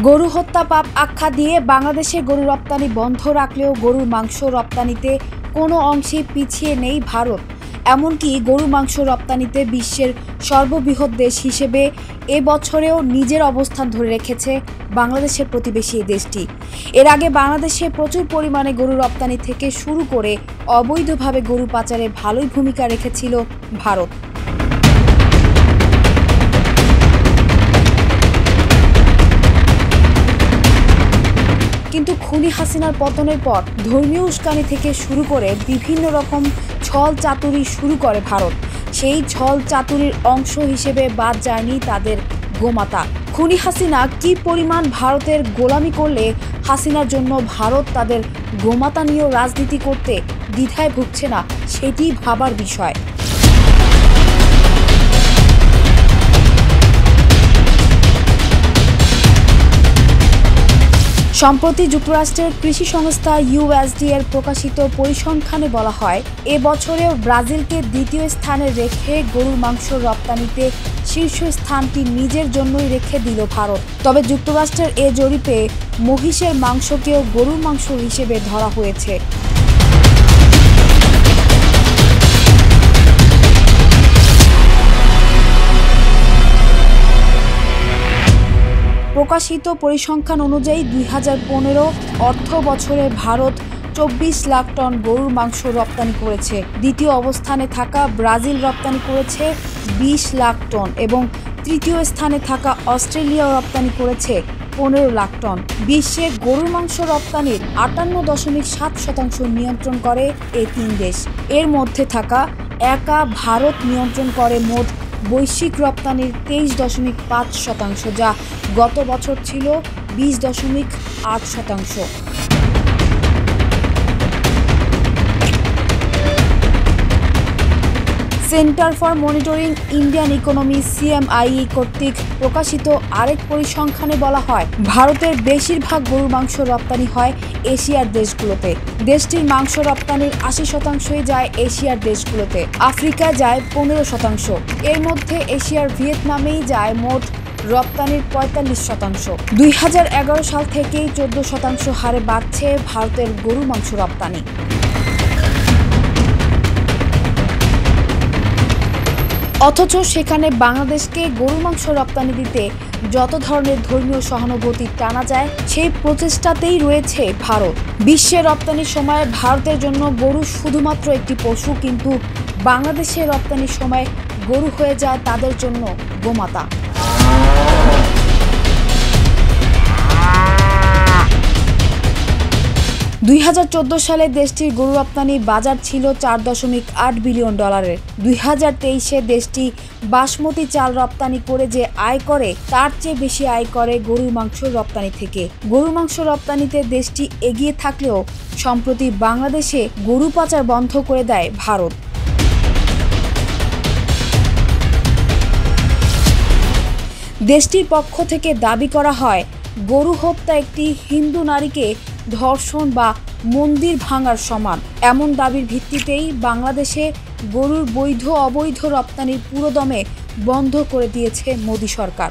গরু হত্যা পাপ আখ্যা দিয়ে বাংলাদেশে গরু রপ্তানি বন্ধ রাখলেও গরুর মাংস রপ্তানিতে কোনো অংশেই পিছিয়ে নেই ভারত। এমনকি গরু মাংস রপ্তানিতে বিশ্বের সর্ববৃহৎ দেশ হিসেবে এবছরেও নিজের অবস্থান ধরে রেখেছে বাংলাদেশের প্রতিবেশী এই দেশটি। এর আগে বাংলাদেশে প্রচুর পরিমাণে গরু রপ্তানি থেকে শুরু করে অবৈধভাবে গরু পাচারে ভালোই ভূমিকা রেখেছিল ভারত। কিন্তু খুনি হাসিনার পতনের পর ধর্মীয় উস্কানি থেকে শুরু করে বিভিন্ন রকম ছল চাতুরি শুরু করে ভারত। সেই ছল চাতুরির অংশ হিসেবে বাদ যায়নি তাদের গোমাতা। খুনি হাসিনা কি পরিমাণ ভারতের গোলামি করলে হাসিনার জন্য ভারত তাদের গোমাতা নিয়েও রাজনীতি করতে দ্বিধায় ভুগছে না, সেটি ভাবার বিষয়। সম্প্রতি যুক্তরাষ্ট্রের কৃষি সংস্থা USDA এর প্রকাশিত পরিসংখ্যানে বলা হয়, এবছরেও ব্রাজিলকে দ্বিতীয় স্থানে রেখে গরুর মাংস রপ্তানিতে শীর্ষ স্থানটি নিজের জন্যই রেখে দিল ভারত। তবে যুক্তরাষ্ট্রের এ জরিপে মহিষের মাংসকেও গরুর মাংস হিসেবে ধরা হয়েছে। প্রকাশিত পরিসংখ্যান অনুযায়ী 2015 অর্থ বছরে ভারত 24 লাখ টন গরুর মাংস রপ্তানি করেছে। দ্বিতীয় অবস্থানে থাকা ব্রাজিল রপ্তানি করেছে 20 লাখ টন এবং তৃতীয় স্থানে থাকা অস্ট্রেলিয়া রপ্তানি করেছে 15 লাখ টন। বিশ্বে গরুর মাংস রপ্তানির 58.7% নিয়ন্ত্রণ করে এই তিন দেশ। এর মধ্যে থাকা একা ভারত নিয়ন্ত্রণ করে মোট বৈশ্বিক রপ্তানির 23.5%, যা গত বছর ছিল 20.8%। Centre for monitoring Indian economy CMIE কর্তৃক প্রকাশিত আরেক পরিসংখ্যানে বলা হয়, ভারতের বেশিরভাগ গরুর মাংস রপ্তানি হয় এশিয়ার দেশগুলোতে। দেশটির মাংস রপ্তানির 80%ই যায় এশিয়ার দেশগুলোতে। আফ্রিকায় যায় 15%। এর মধ্যে এশিয়ার ভিয়েতনামেই যায় মোট রপ্তানির 45%। 2011 সাল থেকেই 14% হারে বাড়ছে ভারতের গরুর মাংস রপ্তানি। অথচ সেখানে বাংলাদেশকে গরুর মাংস রপ্তানি দিতে যত ধরনের ধর্মীয় সহানুভূতি টানা যায়, সেই প্রচেষ্টাতেই রয়েছে ভারত। বিশ্বে রপ্তানির সময় ভারতের জন্য গরু শুধুমাত্র একটি পশু, কিন্তু বাংলাদেশে রপ্তানির সময় গরু হয়ে যায় তাদের জন্য গোমাতা। 2014 সালে দেশটির গরু রপ্তানি বাজার ছিল $4.8 বিলিয়ন। 2023-এ দেশটি বাসমতি চাল রপ্তানি করে যে আয় করে, তার চেয়ে বেশি আয় করে গরুর মাংস রপ্তানি থেকে। গরুর মাংস রপ্তানিতে দেশটি এগিয়ে থাকলেও সম্প্রতি বাংলাদেশে গরু পাচার বন্ধ করে দেয় ভারত। দেশটির পক্ষ থেকে দাবি করা হয়, গরু হত্যা একটি হিন্দু নারীকে ধর্ষণ বা মন্দির ভাঙার সমান। এমন দাবির ভিত্তিতেই বাংলাদেশে গরুর বৈধ অবৈধ রপ্তানির পুরোদমে বন্ধ করে দিয়েছে মোদি সরকার।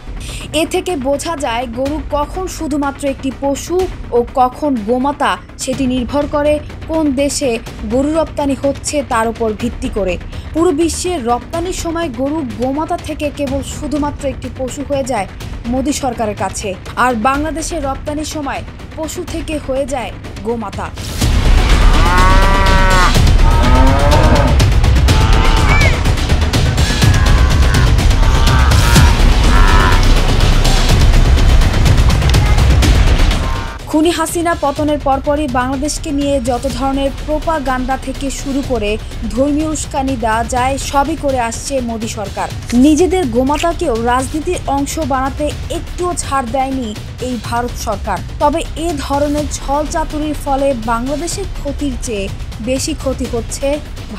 এ থেকে বোঝা যায় গরু কখন শুধুমাত্র একটি পশু ও কখন গোমাতা, সেটি নির্ভর করে কোন দেশে গরু রপ্তানি হচ্ছে তার উপর ভিত্তি করে। পুরো বিশ্বের রপ্তানির সময় গরু গোমাতা থেকে কেবল শুধুমাত্র একটি পশু হয়ে যায় মোদি সরকারের কাছে, আর বাংলাদেশের রপ্তানির সময় পশু থেকে হয়ে যায় গোমাতা। খুনি হাসিনা পতনের পরপরই বাংলাদেশকে নিয়ে যত ধরনের প্রোপাগান্ডা থেকে শুরু করে ধর্মীয় উস্কানি দেওয়া যায়, সবই করে আসছে মোদি সরকার। নিজেদের গোমাতাকেও রাজনীতির অংশ বানাতে একটুও ছাড় দেয়নি এই ভারত সরকার। তবে এ ধরনের ছল চাতুরির ফলে বাংলাদেশের ক্ষতির চেয়ে বেশি ক্ষতি হচ্ছে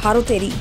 ভারতেরই।